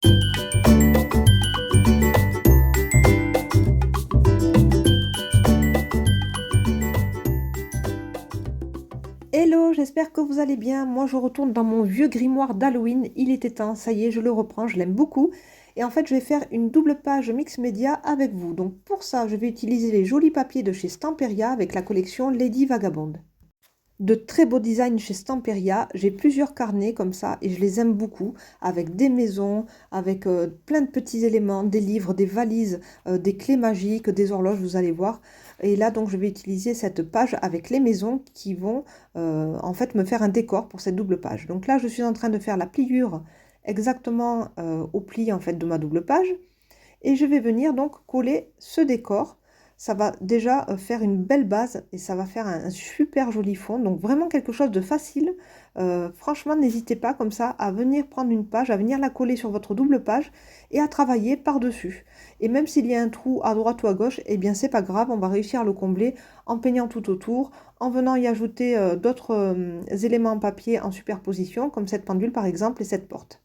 Hello, j'espère que vous allez bien. Moi, je retourne dans mon vieux grimoire d'Halloween. Il était temps, ça y est, je le reprends, je l'aime beaucoup. Et en fait, je vais faire une double page mix média avec vous. Donc pour ça, je vais utiliser les jolis papiers de chez Stamperia avec la collection Lady Vagabond. De très beaux designs chez Stamperia. J'ai plusieurs carnets comme ça et je les aime beaucoup, avec des maisons, avec plein de petits éléments, des livres, des valises, des clés magiques, des horloges, vous allez voir. Et là, donc, je vais utiliser cette page avec les maisons qui vont en fait me faire un décor pour cette double page. Donc là, je suis en train de faire la pliure exactement au pli en fait de ma double page. Et je vais venir donc coller ce décor. Ça va déjà faire une belle base et ça va faire un super joli fond. Donc vraiment quelque chose de facile. Franchement, n'hésitez pas comme ça à venir prendre une page, à venir la coller sur votre double page et à travailler par-dessus. Et même s'il y a un trou à droite ou à gauche, eh bien c'est pas grave, on va réussir à le combler en peignant tout autour, en venant y ajouter d'autres éléments en papier en superposition, comme cette pendule par exemple et cette porte.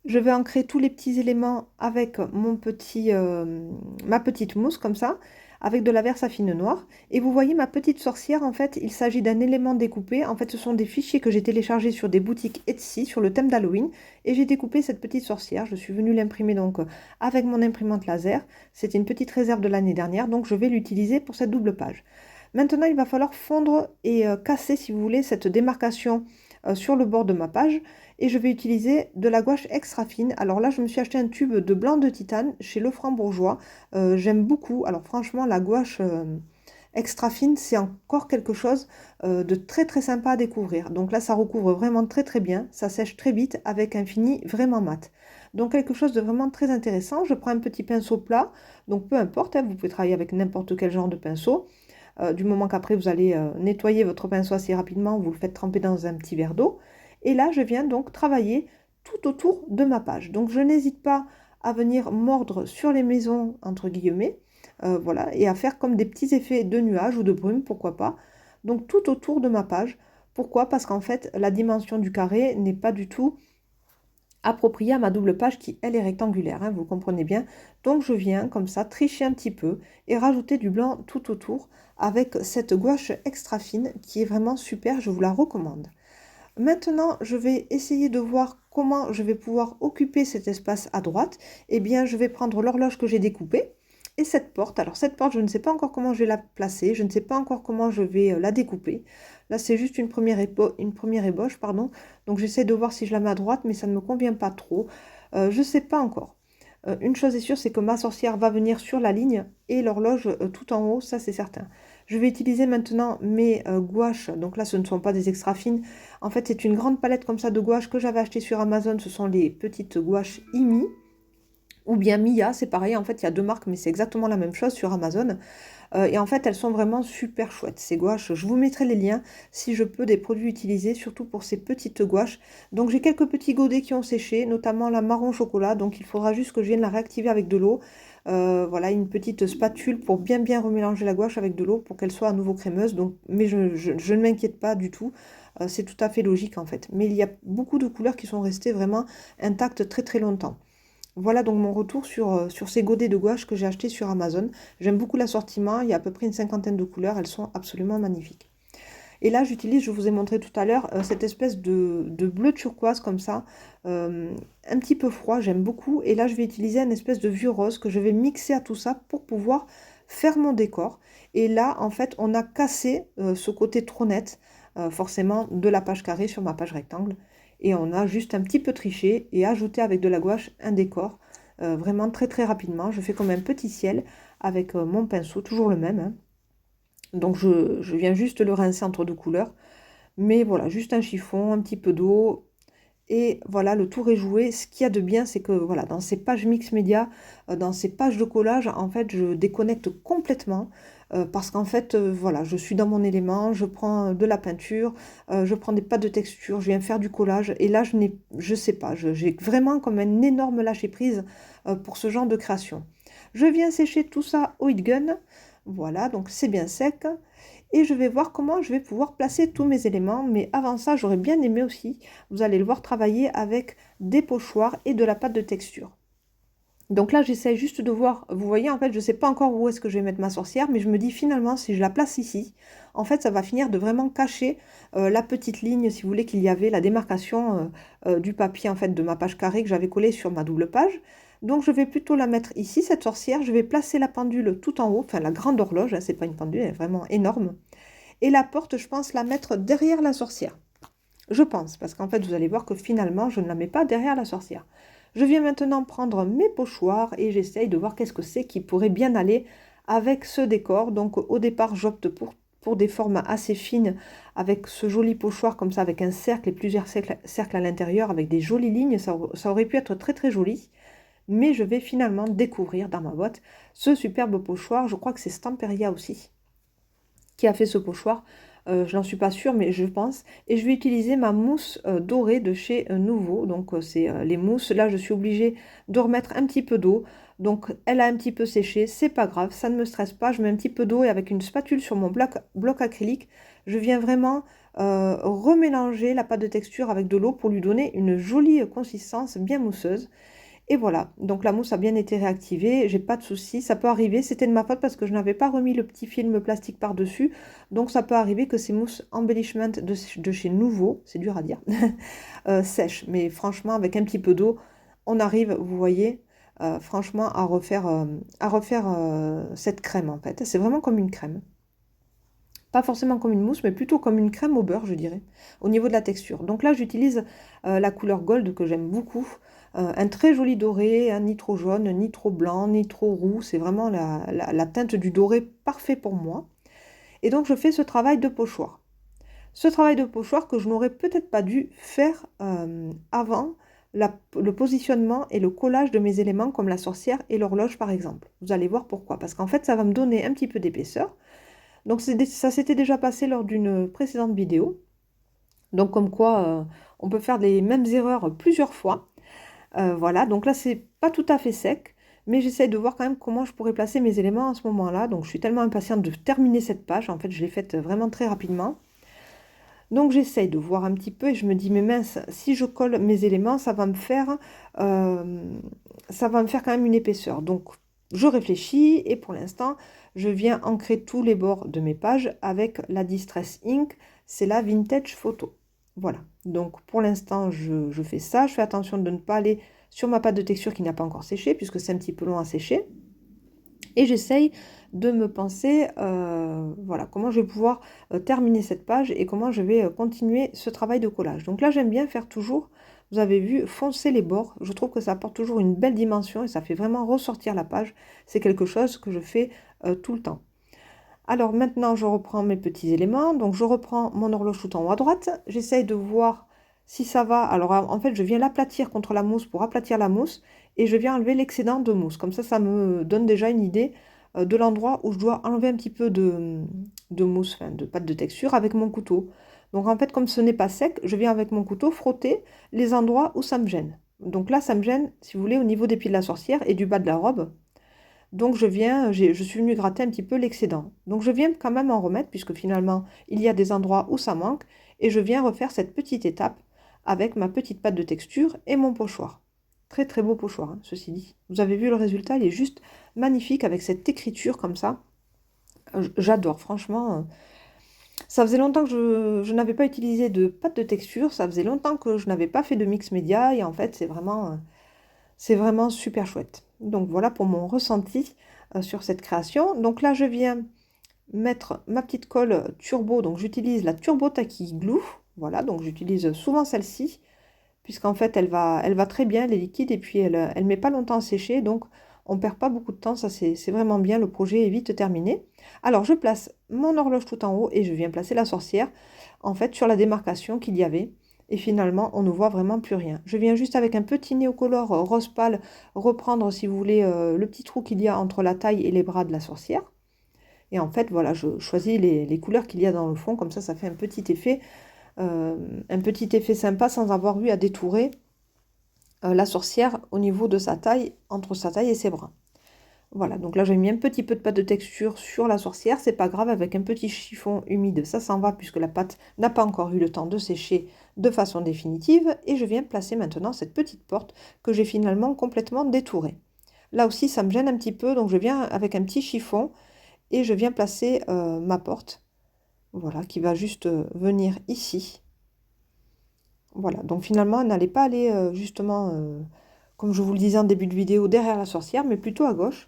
Je vais ancrer tous les petits éléments avec ma petite mousse comme ça, avec de la Versafine noire. Et vous voyez ma petite sorcière, en fait, il s'agit d'un élément découpé. En fait, ce sont des fichiers que j'ai téléchargés sur des boutiques Etsy sur le thème d'Halloween. Et j'ai découpé cette petite sorcière. Je suis venue l'imprimer donc avec mon imprimante laser. C'était une petite réserve de l'année dernière, donc je vais l'utiliser pour cette double page. Maintenant, il va falloir fondre et casser, si vous voulez, cette démarcation sur le bord de ma page et je vais utiliser de la gouache extra fine. Alors là, je me suis acheté un tube de blanc de titane chez Lefranc-Bourgeois. J'aime beaucoup. Alors franchement, la gouache extra fine, c'est encore quelque chose de très très sympa à découvrir. Donc là, ça recouvre vraiment très très bien. Ça sèche très vite avec un fini vraiment mat. Donc quelque chose de vraiment très intéressant. Je prends un petit pinceau plat. Donc peu importe, hein, vous pouvez travailler avec n'importe quel genre de pinceau. Du moment qu'après vous allez nettoyer votre pinceau assez rapidement, vous le faites tremper dans un petit verre d'eau. Et là, je viens donc travailler tout autour de ma page. Donc je n'hésite pas à venir mordre sur les maisons, entre guillemets, voilà, et à faire comme des petits effets de nuages ou de brume, pourquoi pas. Donc tout autour de ma page. Pourquoi? Parce qu'en fait, la dimension du carré n'est pas du tout appropriée à ma double page qui, elle, est rectangulaire, hein, vous comprenez bien. Donc je viens comme ça tricher un petit peu et rajouter du blanc tout autour avec cette gouache extra fine qui est vraiment super, je vous la recommande. Maintenant, je vais essayer de voir comment je vais pouvoir occuper cet espace à droite. Eh bien, je vais prendre l'horloge que j'ai découpée et cette porte. Alors, cette porte, je ne sais pas encore comment je vais la placer. Je ne sais pas encore comment je vais la découper. Là, c'est juste une première ébauche, pardon. Donc, j'essaie de voir si je la mets à droite, mais ça ne me convient pas trop. Je ne sais pas encore. Une chose est sûre, c'est que ma sorcière va venir sur la ligne et l'horloge tout en haut, ça c'est certain. Je vais utiliser maintenant mes gouaches. Donc là, ce ne sont pas des extra fines. En fait, c'est une grande palette comme ça de gouaches que j'avais acheté sur Amazon. Ce sont les petites gouaches IMI ou bien Mia, c'est pareil. En fait, il y a deux marques, mais c'est exactement la même chose sur Amazon. Et en fait, elles sont vraiment super chouettes, ces gouaches. Je vous mettrai les liens, si je peux, des produits utilisés, surtout pour ces petites gouaches. Donc, j'ai quelques petits godets qui ont séché, notamment la marron chocolat. Donc, il faudra juste que je vienne la réactiver avec de l'eau. Voilà, une petite spatule pour bien bien remélanger la gouache avec de l'eau pour qu'elle soit à nouveau crémeuse. Donc, mais je ne m'inquiète pas du tout. C'est tout à fait logique, en fait. Mais il y a beaucoup de couleurs qui sont restées vraiment intactes très très longtemps. Voilà donc mon retour sur ces godets de gouache que j'ai achetés sur Amazon. J'aime beaucoup l'assortiment, il y a à peu près une cinquantaine de couleurs, elles sont absolument magnifiques. Et là j'utilise, je vous ai montré tout à l'heure, cette espèce de bleu turquoise comme ça, un petit peu froid, j'aime beaucoup. Et là je vais utiliser une espèce de vieux rose que je vais mixer à tout ça pour pouvoir faire mon décor. Et là en fait on a cassé ce côté trop net, forcément de la page carrée sur ma page rectangle et on a juste un petit peu triché et ajouté avec de la gouache un décor vraiment très très rapidement. Je fais comme un petit ciel avec mon pinceau, toujours le même, hein. Donc je viens juste le rincer entre deux couleurs, mais voilà, juste un chiffon, un petit peu d'eau. Et voilà, le tour est joué. Ce qu'il y a de bien, c'est que voilà, dans ces pages mix média, dans ces pages de collage, en fait, je déconnecte complètement parce qu'en fait, voilà, je suis dans mon élément, je prends de la peinture, je prends des pâtes de texture, je viens faire du collage. Et là, je sais pas, j'ai vraiment comme un énorme lâcher prise pour ce genre de création. Je viens sécher tout ça au heat gun. Voilà, donc c'est bien sec. Et je vais voir comment je vais pouvoir placer tous mes éléments. Mais avant ça, j'aurais bien aimé aussi, vous allez le voir, travailler avec des pochoirs et de la pâte de texture. Donc là, j'essaie juste de voir, vous voyez, en fait, je ne sais pas encore où est-ce que je vais mettre ma sorcière, mais je me dis finalement, si je la place ici, en fait, ça va finir de vraiment cacher la petite ligne, si vous voulez, qu'il y avait, la démarcation du papier, en fait, de ma page carrée que j'avais collée sur ma double page. Donc, je vais plutôt la mettre ici, cette sorcière. Je vais placer la pendule tout en haut, enfin, la grande horloge, hein, c'est pas une pendule, elle est vraiment énorme. Et la porte, je pense la mettre derrière la sorcière. Je pense, parce qu'en fait, vous allez voir que finalement, je ne la mets pas derrière la sorcière. Je viens maintenant prendre mes pochoirs et j'essaye de voir qu'est-ce que c'est qui pourrait bien aller avec ce décor. Donc au départ, j'opte pour des formes assez fines avec ce joli pochoir comme ça, avec un cercle et plusieurs cercles à l'intérieur, avec des jolies lignes. Ça aurait pu être très très joli. Mais je vais finalement découvrir dans ma boîte ce superbe pochoir. Je crois que c'est Stamperia aussi qui a fait ce pochoir. Je n'en suis pas sûre, mais je pense. Et je vais utiliser ma mousse dorée de chez Nouveau. Donc, c'est les mousses. Là, je suis obligée de remettre un petit peu d'eau. Donc, elle a un petit peu séché. C'est pas grave, ça ne me stresse pas. Je mets un petit peu d'eau et avec une spatule sur mon bloc acrylique, je viens vraiment remélanger la pâte de texture avec de l'eau pour lui donner une jolie consistance bien mousseuse. Et voilà, donc la mousse a bien été réactivée, j'ai pas de souci, ça peut arriver, c'était de ma faute parce que je n'avais pas remis le petit film plastique par-dessus, donc ça peut arriver que ces mousses embellishment de chez Nouveau, c'est dur à dire, sèchent, mais franchement avec un petit peu d'eau, on arrive, vous voyez, franchement à refaire cette crème en fait, c'est vraiment comme une crème. Pas forcément comme une mousse, mais plutôt comme une crème au beurre, je dirais, au niveau de la texture. Donc là, j'utilise la couleur gold que j'aime beaucoup. Un très joli doré, hein, ni trop jaune, ni trop blanc, ni trop roux. C'est vraiment la teinte du doré parfait pour moi. Et donc, je fais ce travail de pochoir. Ce travail de pochoir que je n'aurais peut-être pas dû faire avant le positionnement et le collage de mes éléments comme la sorcière et l'horloge, par exemple. Vous allez voir pourquoi. Parce qu'en fait, ça va me donner un petit peu d'épaisseur. Donc ça s'était déjà passé lors d'une précédente vidéo. Donc comme quoi on peut faire les mêmes erreurs plusieurs fois. Voilà, donc là c'est pas tout à fait sec, mais j'essaie de voir quand même comment je pourrais placer mes éléments à ce moment-là. Donc je suis tellement impatiente de terminer cette page. En fait, je l'ai faite vraiment très rapidement. Donc j'essaye de voir un petit peu et je me dis, mais mince, si je colle mes éléments, euh, ça va me faire quand même une épaisseur. Donc je réfléchis et pour l'instant, je viens ancrer tous les bords de mes pages avec la Distress Ink, c'est la Vintage Photo. Voilà, donc pour l'instant, je fais ça. Je fais attention de ne pas aller sur ma pâte de texture qui n'a pas encore séché, puisque c'est un petit peu long à sécher. Et j'essaye de me penser, voilà, comment je vais pouvoir terminer cette page et comment je vais continuer ce travail de collage. Donc là, j'aime bien faire toujours, vous avez vu, foncer les bords. Je trouve que ça apporte toujours une belle dimension et ça fait vraiment ressortir la page. C'est quelque chose que je fais tout le temps. Alors maintenant, je reprends mes petits éléments. Donc je reprends mon horloge tout en haut à droite. J'essaye de voir si ça va. Alors en fait, je viens l'aplatir contre la mousse pour aplatir la mousse et je viens enlever l'excédent de mousse. Comme ça me donne déjà une idée de l'endroit où je dois enlever un petit peu de mousse, enfin de pâte de texture avec mon couteau. Donc en fait, comme ce n'est pas sec, je viens avec mon couteau frotter les endroits où ça me gêne. Donc là, ça me gêne, si vous voulez, au niveau des pieds de la sorcière et du bas de la robe. Donc je suis venue gratter un petit peu l'excédent. Donc je viens quand même en remettre puisque finalement il y a des endroits où ça manque et je viens refaire cette petite étape avec ma petite pâte de texture et mon pochoir. Très très beau pochoir, hein, ceci dit. Vous avez vu le résultat, il est juste magnifique avec cette écriture comme ça. J'adore, franchement. Ça faisait longtemps que je n'avais pas utilisé de pâte de texture, ça faisait longtemps que je n'avais pas fait de mix média et en fait c'est vraiment super chouette. Donc voilà pour mon ressenti sur cette création. Donc là, je viens mettre ma petite colle turbo. Donc j'utilise la Turbo Tacky Glue. Voilà, donc j'utilise souvent celle-ci, puisqu'en fait, elle va très bien, elle est liquide, et puis elle ne met pas longtemps à sécher. Donc on ne perd pas beaucoup de temps, ça c'est vraiment bien, le projet est vite terminé. Alors je place mon horloge tout en haut et je viens placer la sorcière, en fait, sur la démarcation qu'il y avait. Et finalement, on ne voit vraiment plus rien. Je viens juste avec un petit néocolore rose pâle reprendre, si vous voulez, le petit trou qu'il y a entre la taille et les bras de la sorcière. Et en fait, voilà, je choisis les couleurs qu'il y a dans le fond. Comme ça fait un petit effet sympa sans avoir eu à détourer la sorcière au niveau de sa taille, entre sa taille et ses bras. Voilà, donc là j'ai mis un petit peu de pâte de texture sur la sorcière, c'est pas grave, avec un petit chiffon humide, ça s'en va puisque la pâte n'a pas encore eu le temps de sécher de façon définitive. Et je viens placer maintenant cette petite porte que j'ai finalement complètement détourée. Là aussi ça me gêne un petit peu, donc je viens avec un petit chiffon et je viens placer ma porte, voilà, qui va juste venir ici. Voilà, donc finalement elle n'allait pas aller justement, comme je vous le disais en début de vidéo, derrière la sorcière, mais plutôt à gauche.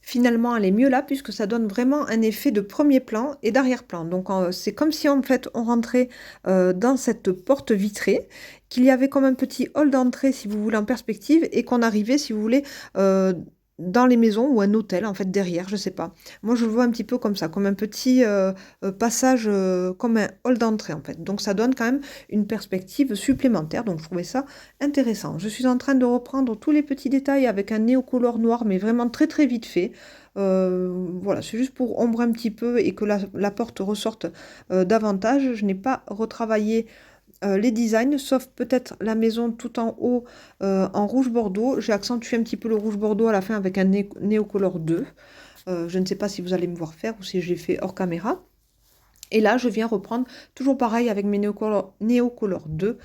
Finalement, elle est mieux là puisque ça donne vraiment un effet de premier plan et d'arrière-plan. Donc, c'est comme si en fait on rentrait dans cette porte vitrée, qu'il y avait comme un petit hall d'entrée, si vous voulez, en perspective, et qu'on arrivait, si vous voulez, dans les maisons ou un hôtel, en fait, derrière, je sais pas. Moi, je le vois un petit peu comme ça, comme un petit passage, comme un hall d'entrée, en fait. Donc, ça donne quand même une perspective supplémentaire. Donc, je trouvais ça intéressant. Je suis en train de reprendre tous les petits détails avec un néocolor noir, mais vraiment très très vite fait. Voilà, c'est juste pour ombrer un petit peu et que la porte ressorte davantage. Je n'ai pas retravaillé les designs, sauf peut-être la maison tout en haut en rouge bordeaux. J'ai accentué un petit peu le rouge bordeaux à la fin avec un néocolor 2. Je ne sais pas si vous allez me voir faire ou si j'ai fait hors caméra. Et là, je viens reprendre, toujours pareil avec mes Néocolor 2.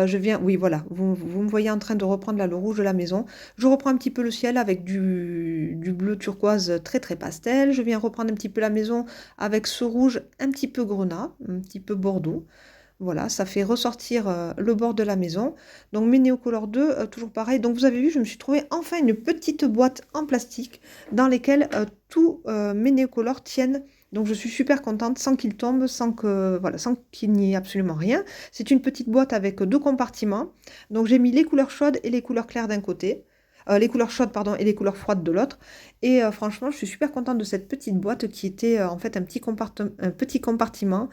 Je viens, oui, voilà, vous me voyez en train de reprendre là le rouge de la maison. Je reprends un petit peu le ciel avec du bleu turquoise très très pastel. Je viens reprendre un petit peu la maison avec ce rouge un petit peu grenat, un petit peu bordeaux. Voilà, ça fait ressortir le bord de la maison. Donc mes Néocolor 2, toujours pareil. Donc vous avez vu, je me suis trouvé enfin une petite boîte en plastique dans lesquelles tous mes Néocolor tiennent. Donc je suis super contente sans qu'ils tombent, sans que, voilà, sans qu'il n'y ait absolument rien. C'est une petite boîte avec deux compartiments. Donc j'ai mis les couleurs chaudes et les couleurs claires d'un côté. Les couleurs chaudes, pardon, et les couleurs froides de l'autre. Et franchement, je suis super contente de cette petite boîte qui était en fait un petit compartiment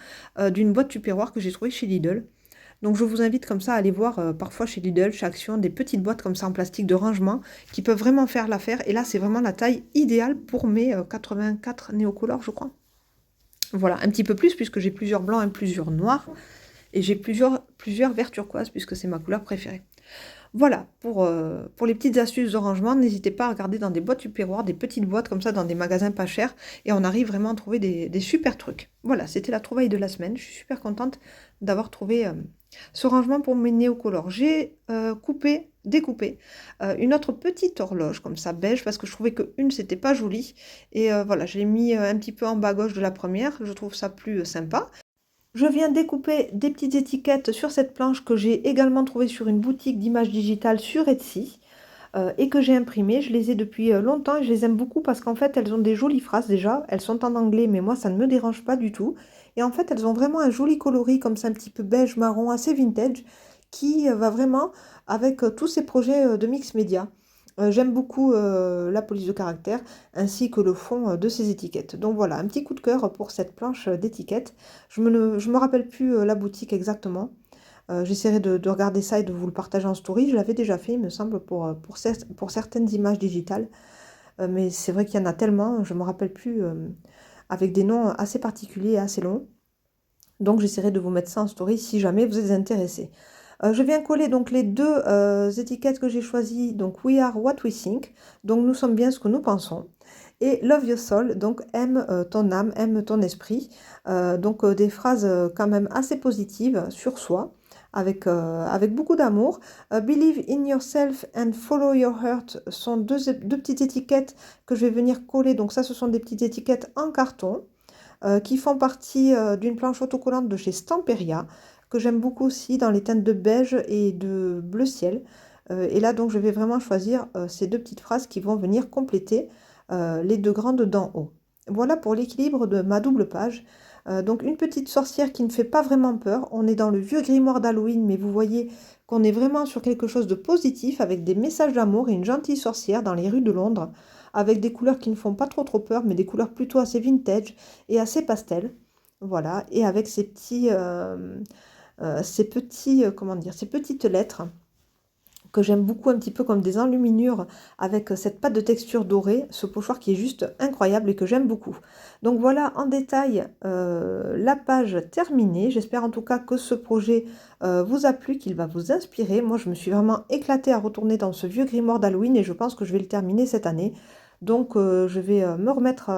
d'une boîte Tupperware que j'ai trouvée chez Lidl. Donc je vous invite comme ça à aller voir parfois chez Lidl, chez Action, des petites boîtes comme ça en plastique de rangement qui peuvent vraiment faire l'affaire. Et là, c'est vraiment la taille idéale pour mes 84 néocolores, je crois. Voilà, un petit peu plus puisque j'ai plusieurs blancs et plusieurs noirs. Et j'ai plusieurs verts turquoise puisque c'est ma couleur préférée. Voilà, pour les petites astuces de rangement, n'hésitez pas à regarder dans des boîtes Tupperware, des petites boîtes comme ça dans des magasins pas chers, et on arrive vraiment à trouver des super trucs. Voilà, c'était la trouvaille de la semaine. Je suis super contente d'avoir trouvé ce rangement pour mes néocolores. J'ai découpé une autre petite horloge comme ça, beige, parce que je trouvais que une, c'était pas joli. Et voilà, je l'ai mis un petit peu en bas gauche de la première, je trouve ça plus sympa. Je viens découper des petites étiquettes sur cette planche que j'ai également trouvée sur une boutique d'images digitales sur Etsy et que j'ai imprimées. Je les ai depuis longtemps et je les aime beaucoup parce qu'en fait elles ont des jolies phrases déjà. Elles sont en anglais mais moi ça ne me dérange pas du tout. Et en fait elles ont vraiment un joli coloris comme ça un petit peu beige marron assez vintage qui va vraiment avec tous ces projets de mix média. J'aime beaucoup la police de caractère ainsi que le fond de ces étiquettes. Donc voilà, un petit coup de cœur pour cette planche d'étiquettes. Je me rappelle plus la boutique exactement. J'essaierai de regarder ça et de vous le partager en story. Je l'avais déjà fait, il me semble, pour certaines images digitales. Mais c'est vrai qu'il y en a tellement, je ne me rappelle plus, avec des noms assez particuliers et assez longs. Donc j'essaierai de vous mettre ça en story si jamais vous êtes intéressé. Je viens coller donc les deux étiquettes que j'ai choisies, donc We are what we think, donc nous sommes bien ce que nous pensons, et Love your soul, donc aime ton âme, aime ton esprit, donc des phrases quand même assez positives sur soi, avec beaucoup d'amour. Believe in yourself and follow your heart sont deux petites étiquettes que je vais venir coller, donc ça ce sont des petites étiquettes en carton qui font partie d'une planche autocollante de chez Stamperia, que j'aime beaucoup aussi dans les teintes de beige et de bleu ciel. Et là, donc, je vais vraiment choisir ces deux petites phrases qui vont venir compléter les deux grandes d'en haut. Voilà pour l'équilibre de ma double page. Donc, une petite sorcière qui ne fait pas vraiment peur. On est dans le vieux grimoire d'Halloween, mais vous voyez qu'on est vraiment sur quelque chose de positif avec des messages d'amour et une gentille sorcière dans les rues de Londres avec des couleurs qui ne font pas trop peur, mais des couleurs plutôt assez vintage et assez pastel. Voilà, et avec comment dire, ces petites lettres que j'aime beaucoup, un petit peu comme des enluminures, avec cette pâte de texture dorée, ce pochoir qui est juste incroyable et que j'aime beaucoup. Donc voilà en détail la page terminée. J'espère en tout cas que ce projet vous a plu, qu'il va vous inspirer. Moi, je me suis vraiment éclatée à retourner dans ce vieux grimoire d'Halloween et je pense que je vais le terminer cette année. Donc je vais me remettre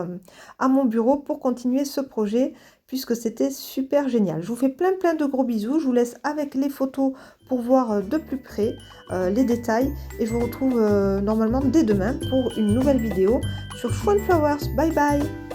à mon bureau pour continuer ce projet puisque c'était super génial. Je vous fais plein de gros bisous. Je vous laisse avec les photos pour voir de plus près les détails. Et je vous retrouve normalement dès demain pour une nouvelle vidéo sur Chouan Flowers. Bye bye!